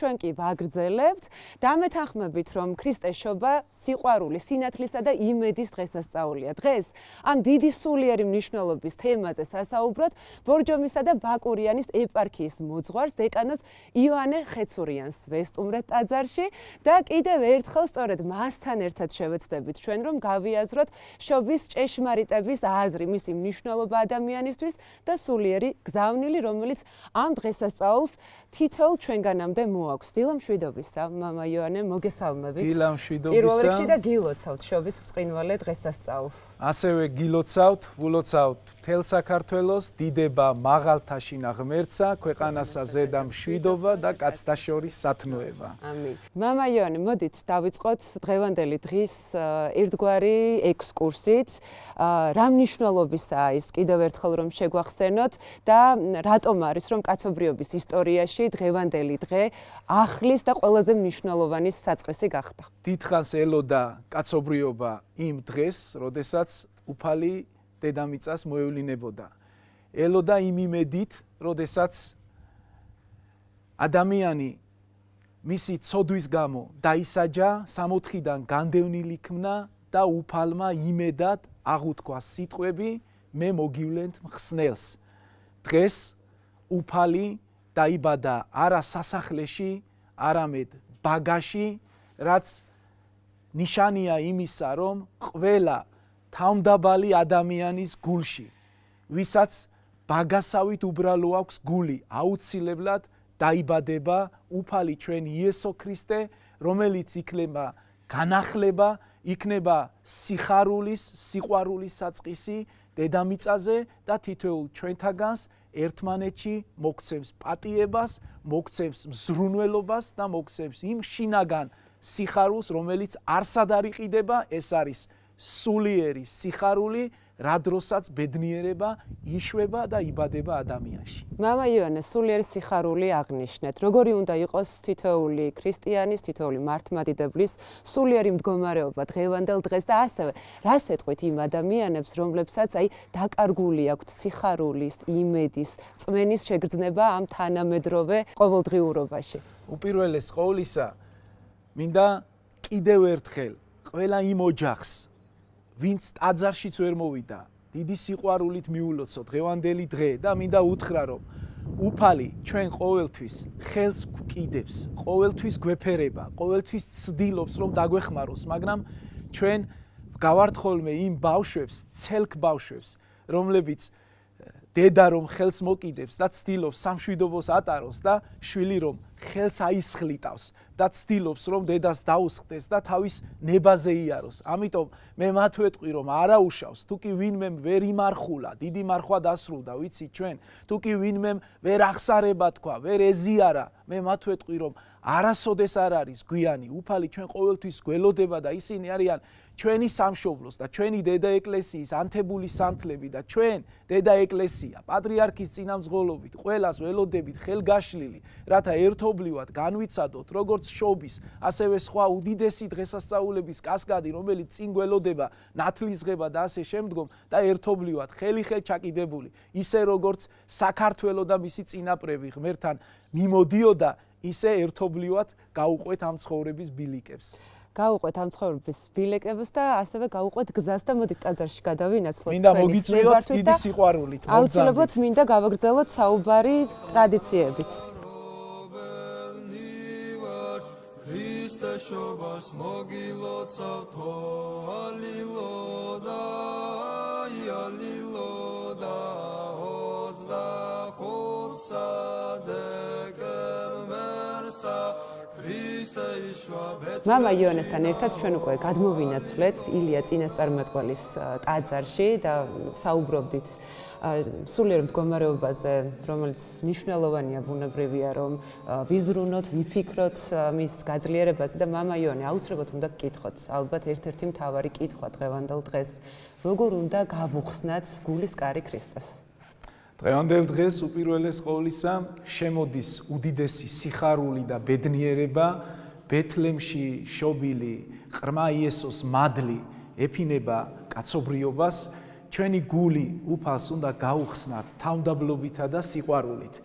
ჩვენ კი ვაგრძელებთ. დამეთანხმებით, რომ ქრისტეს შობა სიყვარული, სინათლისა და იმედის დღესასწაულია. დღეს ამ დიდი სულიერი მნიშვნელობის თემაზე სასაუბროთ ბორჯომისა და ბაკურიანის ეპარქიის მოძღვარს დეკანოს იოანე ხეცურიანს ვესტუმრეთ ტაძარში და კიდევ ერთხელ სწორედ მასთან ერთად შევეცდებით ჩვენ რომ გავიაზროთ შობის ჭეშმარიტების აზრი, მისი მნიშვნელობა ადამიანისთვის და სულიერი გზავნილი, რომელიც ამ დღესასწაულს თითოეულ ჩვენგანამდე მოაქვს. დილა მშვიდობისა, მამა იოანე, მოგესალმებით. დილა მშვიდობისა. პირველ რიგში და გილოცავთ შობის ბრწყინვალე დღესასწაულს. ასევე გილოცავთ, ულოცავთ მთელ საქართველოს, დიდება მაღალთაშინა ღმერთსა, ქვეყანასა ზედა მშვიდობა და კაცთა შორის სათნოება. ამინ. მამა იოანე, მოდით დავიწყოთ დღევანდელი დღის ერთგვარი ექსკურსით. რა მნიშვნელობისაა ის კიდევ ერთხელ რომ შეგვახსენოთ და რატომ არის რომ კაცობრიობის ისტორიაში დღევანდელი დღე ახლის და ყველაზე მნიშვნელოვანი საწყისი გახდა. დიდხანს ელოდა კაცობრიობა იმ დღეს, როდესაც უფალი დედამიწას მოევლინებოდა. ელოდა იმ იმედით, როდესაც ადამიანი მისი ცოდვის გამო დაისაჯა, სამოთხიდან განდევნილი იქნა და უფალმა იმედად აღუთქვა სიტყვები მე მოგივლენთ მხსნელს. დღეს უფალი დაიბადა არა სასახლეში, არამედ ბაგაში, რაც ნიშანია იმისა, რომ ყველა თავმდაბალი ადამიანის გულში, ვისაც ბაგასავით უბრალო აქვს გული, აუცილებლად დაიბადება უფალი ჩვენ იესო ქრისტე, რომელიც იქნება განახლება, იქნება სიხარულის, სიყვარულის საწყისი დედამიწაზე და თითოეულ ჩვენთაგანს ერთმანეთში მოგცემს პატიებას, მოგცემს მზრუნველობას და მოგცემს იმ შინაგან სიხარულს, რომელიც არსად არ იყიდება, ეს არის სულიერი სიხარული, რა დროსაც ბედნიერება იშვება და იბადება ადამიანში. მამა იოანე, სულიერი სიხარული აღნიშნეთ. როგორი უნდა იყოს თითოეული ქრისტიანის, თითოეული მართლმადიდებლის სულიერი მდგომარეობა დღევანდელ დღეს და ასევე რას ეტყვით იმ ადამიანებს, რომლებსაც დაკარგული აქვთ სიხარულის, იმედის, წმენის შეგრძნება ამ თანამედროვე ყოველდღიურობაში. უპირველეს ყოვლისა, მინდა კიდევ ერთხელ ყველა იმ ოჯახს, ვინც ტაძარშიც ვერ მოვიდა, დიდი სიყვარულით მიულოცო დღევანდელი დღე და მინდა უთხრა, რომ უფალი ჩვენ ყოველთვის ხელს გვკიდებს, ყოველთვის გვეფერება, ყოველთვის ცდილობს, რომ დაგვეხმაროს, მაგრამ ჩვენ გავართ ხოლმე იმ ბავშვებს, ცელქ ბავშვებს, რომლებიც დედა რომ ხელს მოკიდებს და ცდილობს სამშვიდობოს ატაროს და შვილი რომ ხელს აისხლიტავს და ცდილობს რომ დედას დაუსხდეს და თავის ნებაზე იაროს. ამიტომ მე მათ ვეტყვი რომ არა უშავს, თუ კი ვინმე ვერ იმარხულა, დიდი მარხვა დასრულდა, ვიცი ჩვენ, თუ კი ვინმე ვერ ახსარება თქვა, ვერ ეზიარა, მე მათ ვეტყვი რომ არასოდეს არ არის გვიანი, უფალი ჩვენ ყოველთვის გველოდება და ისინი არიან ჩვენი სამშობლოს და ჩვენი დედა ეკლესიის ანთებული სანთლები და ჩვენ დედა ეკლესია პატრიარქის წინამძღოლობით ყველას ველოდებით ხელგაშლილი, რათა ერთობლივად განვიცადოთ როგორც შობის, ასევე სხვა უდიდესი დღესასწაულების კასკადი, რომელიც წინ გველოდება, ნათლისღება და ასე შემდგომ და ერთობლივად ხელი-ხელ ჩაკიდებული, ისე როგორც საქართველოს და მისი წინაპრები ღმერთთან მიმოდიოდა, ისე ერთობლივად გაუყვეთ ამ ცხოვრების ბილიკებს. გაუყვეთ ამ ცხოვრების ბილიკებს და ასევე გაუყვეთ გზას და მოდით ტაძარში გადავინაცვლოთ. მინდა მოგიწვიოთ დიდი სიყვარულით. აუცილებლად მინდა გავაგრძელოთ საუბარი ტრადიციებით. ქრისტეს შობას მოგილოცავთ, ალილოდა, ალილოდა, ოცდახორსა დეკემბერსა მამა იოანესთან ერთად ჩვენ უკვე გადმოვინაცვლეთ ილია წინასწარმეტყველის ტაძარში და საუბრობდით სულიერ მდგომარეობაზე, რომელიც მნიშვნელოვანია, ბუნებრივია, რომ ვიზრუნოთ, ვიფიქროთ მის გაძლიერებაზე და მამა იოანე აუცილებლად უნდა გკითხოთ, ალბათ ერთ-ერთი მთავარი კითხვა დღევანდელ დღეს, როგორ უნდა გავუხსნათ გულის კარი ქრისტეს. დღევანდელ დღეს უპირველეს ყოვლისა შემოდის უდიდესი სიხარული და ბედნიერება ბეთლემში შობილი ყრმა იესოს მადლი ეფინება კაცობრიობას, ჩვენი გული უფალს უნდა გაუხსნათ თავმდაბლობითა და სიყვარულით.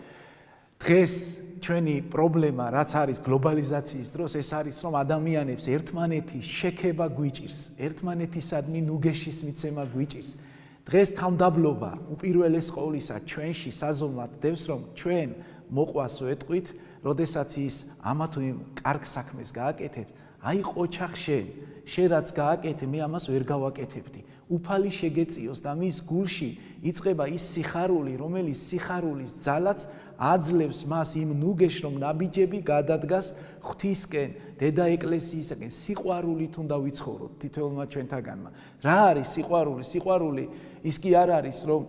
დღეს ჩვენი პრობლემა, რაც არის გლობალიზაციის დროს, ეს არის, რომ ადამიანებს ერთმანეთის შექება გვიჭირს, ერთმანეთისადმი ნუგეშის მიცემა გვიჭირს. დღეს თავმდაბლობა უპირველეს ყოვლისა ჩვენში საზომად დევს, რომ ჩვენ მოყვას ვეტყვით, როდესაც ის ამა თუ იმ კარგ საქმეს გააკეთებს, აი ყოჩახ შენ რაც გააკეთე, მე ამას ვერ გავაკეთებდი. უფალი შეგეწიოს და მის გულში იწყება ის სიხარული, რომელიც სიხარულის ძალაც აძლევს მას იმ ნუგეშს, რომ ნაბიჯები გადადგას ღვთისკენ, დედა ეკლესიისკენ, სიყვარულით უნდა ვიცხოვროთ თითოეულმა ჩვენთაგანმა. რა არის სიყვარული? სიყვარული ის კი არ არის, რომ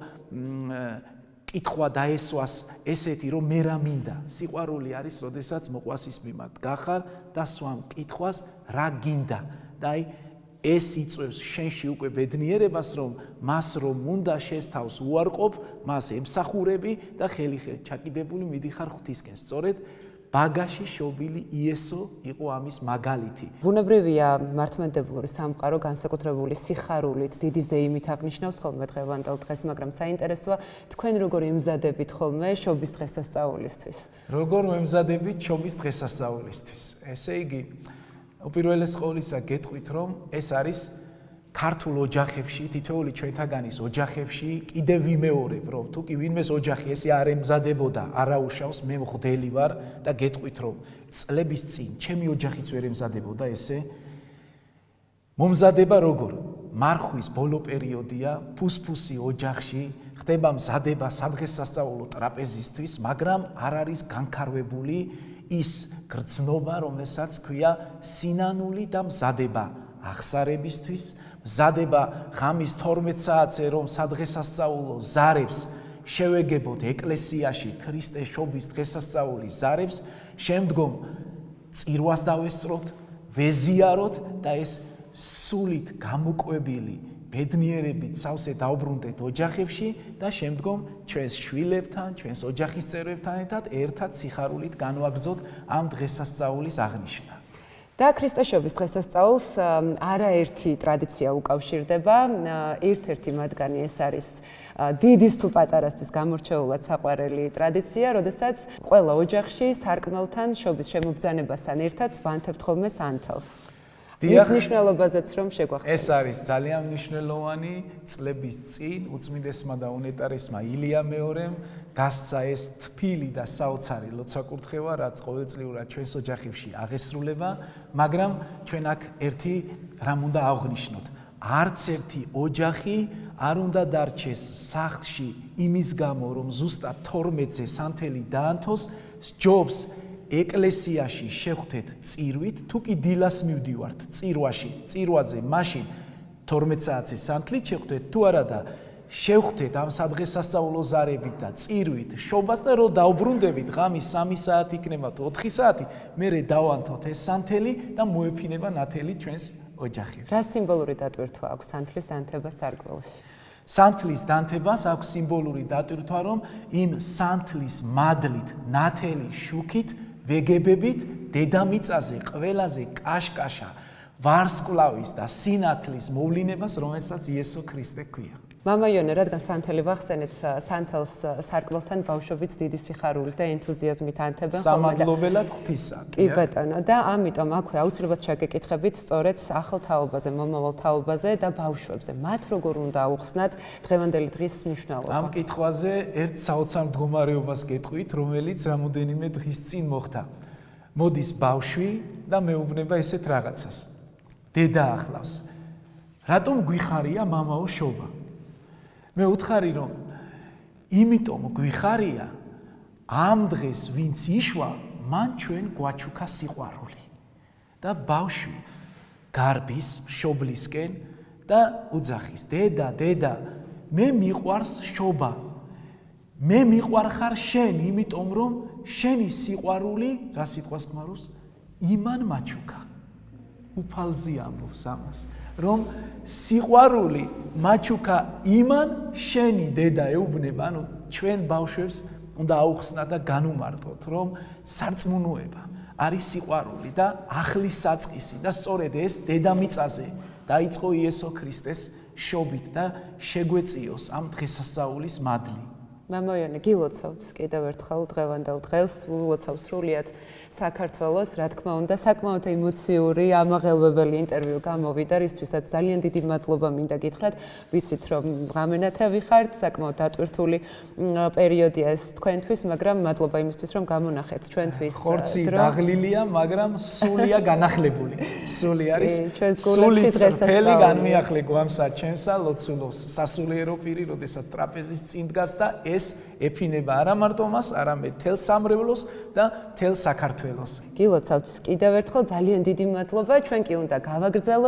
კითხვა დაესვას ესეთი, რომ მე რა მინდა. სიყვარული არის, როდესაც მოყვასის მიმართ გახარ და სვამ კითხვას რა გინდა. და აი ეს იწვევს შენში უკვე ბედნიერებას, რომ მას რომ უნდა შესთავს უარყოფ, მას ემსახურები და ხელი-ხელი ჩაკიდებული მიდიხარ ღვთისკენ. სწორედ ბაგაში შობილი იესო იყო ამის მაგალითი. ბუნებრივია მართლმადიდებლური სამყარო განსაკუთრებული სიხარულით, დიდი ზეიმით აღნიშნავს ხოლმე დღევანდელ დღეს, მაგრამ საინტერესოა თქვენ როგორ ემზადებით ხოლმე შობის დღესასწაულისთვის. როგორ მემზადებით შობის დღესასწაულისთვის? ესე იგი, უპირველეს ყოვლისა გეტყვით, რომ ეს არის ქართულ ოჯახებში, თითოეული ჩვენთაგანის ოჯახებში კიდევ ვიმეორებ, რომ თუ კი ვინმეს ოჯახი ესე არ ემზადებოდა, არაუშავს, მე მღვდელი ვარ და გეტყვით, რომ წლების წინ ჩემი ოჯახიც ვერ ემზადებოდა ესე. მომზადება როგორ? მარხვის ბოლო პერიოდია, ფუსფუსი ოჯახში, ხდება მზადება სადღესასწაულო ტრაპეზისთვის, მაგრამ არ არის განკარვებული ის გრძნობა, რომელსაც ქვია სინანული და მზადება აღსარებისთვის, მზადება ღამის 12 საათზე, რომ სადღესასწაულო ზარებს შევეგებოთ ეკლესიაში ქრისტეს შობის დღესასწაულის ზარებს, შემდგომ წირვას დავესწროთ, ვეზიაროთ და ეს სულით გამოკვებილი ბედნიერებით სავსე დავბრუნდეთ ოჯახებში და შემდგომ ჩვენს შვილებთან, ჩვენს ოჯახის წევრებთან ერთად სიხარულით განვაგრძოთ ამ დღესასწაულის აღნიშვნა. და ქრისტეშობის დღესასწაულს არაერთი ტრადიცია უკავშირდება. ერთ-ერთი მათგანი ეს არის დიდის თუ პატარასთვის გამორჩეულად საყვარელი ტრადიცია, როდესაც ყველა ოჯახში სარკმელთან შობის შემობრძანებასთან ერთად ვანთებთ ხოლმე სანთელს. ის მნიშვნელობაზეც რომ შეგვახსენოთ. ეს არის ძალიან მნიშვნელოვანი. წლების წინ უწმინდესმა და უნეტარესმა ილია მეორემ გასცა ეს თბილი და საოცარი ლოცვა-კურთხევა, რაც ყოველწლიურად ჩვენს ოჯახებში აღესრულება, მაგრამ ჩვენ აქ ერთი რამ უნდა აღვნიშნოთ. არც ერთი ოჯახი არ უნდა დარჩეს სახლში იმის გამო, რომ ზუსტად 12-ზე სანთელი დაანთოს, სჯობს ეკლესიაში შეხვდეთ წირვით, თუ კი დილას მივდივართ წირვაზე, მაშინ 12 საათზე სანთლით შეხვდეთ, თუ არა და შევხვდეთ ამ სადღესასწაულო ზარებით და წირვით შობას და რომ დავბრუნდებით ღამის 3 საათი იქნება თუ 4 საათი, მერე დავანთოთ ეს სანთელი და მოეფინება ნათელი ჩვენს ოჯახებს. რა სიმბოლური დატვირთვა აქვს სანთლის დანთება სარკმელში? სანთლის დანთებას აქვს სიმბოლური დატვირთვა, რომ იმ სანთლის მადლით, ნათელი შუქით ვეგებებით დედამიწაზე ყველაზე კაშკაშა ვარსკვლავის და სინათლის მოვლინებას, რომელსაც იესო ქრისტე ქვია. მამა იონე, რადგან სანთელი ვახსენეთ, სანთელს სარკმელთან ბავშვებიც დიდი სიხარულით და ენთუზიაზმით ანთებენ ხოლმე. სამადლობელად ღვთისა. კი ბატონო, და ამიტომ აქვე აუცილებლად შეგეკითხებით სწორედ ახალ თაობაზე, მომავალ თაობაზე და ბავშვებზე. მათ როგორ უნდა აუხსნათ დღევანდელი დღის მნიშვნელობა? ამ კითხვაზე ერთ საოცარ მდგომარეობას გეტყვით, რომელიც რამოდენიმე დღის წინ მოხდა. მოდის ბავშვი და მეუბნება ესეთ რაღაცას. დედა ახლავს. რატომ გვიხარია მამაო შობა? მე უთხარი, რომ იმიტომ გვიხარია, ამ დღეს ვინც იშვა, მან ჩვენ გვაჩუქა სიყვარული. და ბავშვი გარბის მშობლისკენ და უძახის, დედა, მე მიყვარს შობა. მე მიყვარხარ შენ, იმიტომ რომ შენი სიყვარული, რა სიტყვას გმარობს, იმან მაჩუქა. უფალზე ამბობს ამას, რომ სიყვარული მაჩუქა იმან, შენი დედა ეუბნება, ანუ ჩვენ ბავშვებს უნდა აუხსნათ და განუმარტოთ, რომ სარწმუნოება არის სიყვარული და ახლის საწყისი და სწორედ ეს დედამიწაზე დაიწყო იესო ქრისტეს შობით და შეგვეწიოს ამ დღესასწაულის მადლი. მამაიონე, გილოცავთ კიდევ ერთხელ დღევანდელ დღეს, ულოცავ სრულიად საქართველოს, რა თქმა უნდა, საკმაოდ ემოციური, ამაღელვებელი ინტერვიუ გამოვიდა, რისთვისაც ძალიან დიდი მადლობა მინდა გითხრათ. ვიცით, რომ ღამენათევი ხართ, საკმაოდ დატვირთული პერიოდია ეს თქვენთვის, მაგრამ მადლობა იმისთვის, რომ გამონახეთ ჩვენთვის. ხორცი დაღლილია, მაგრამ სულია განახლებული. სული არის ჩვენს გულებში წრფელი დღესასწაული. განმიახლე გვამსა ჩემსა ლოცულობს სასულიერო პირი, როდესაც ტრაპეზის წინ დგას და ეს ეფინება არა მარტო მას, არამედ თელ სამრევლოს და თელ საქართველოს. გილოცავთ კიდევ ერთხელ ძალიან დიდი მადლობა, ჩვენ კი უნდა გავაგრძელოთ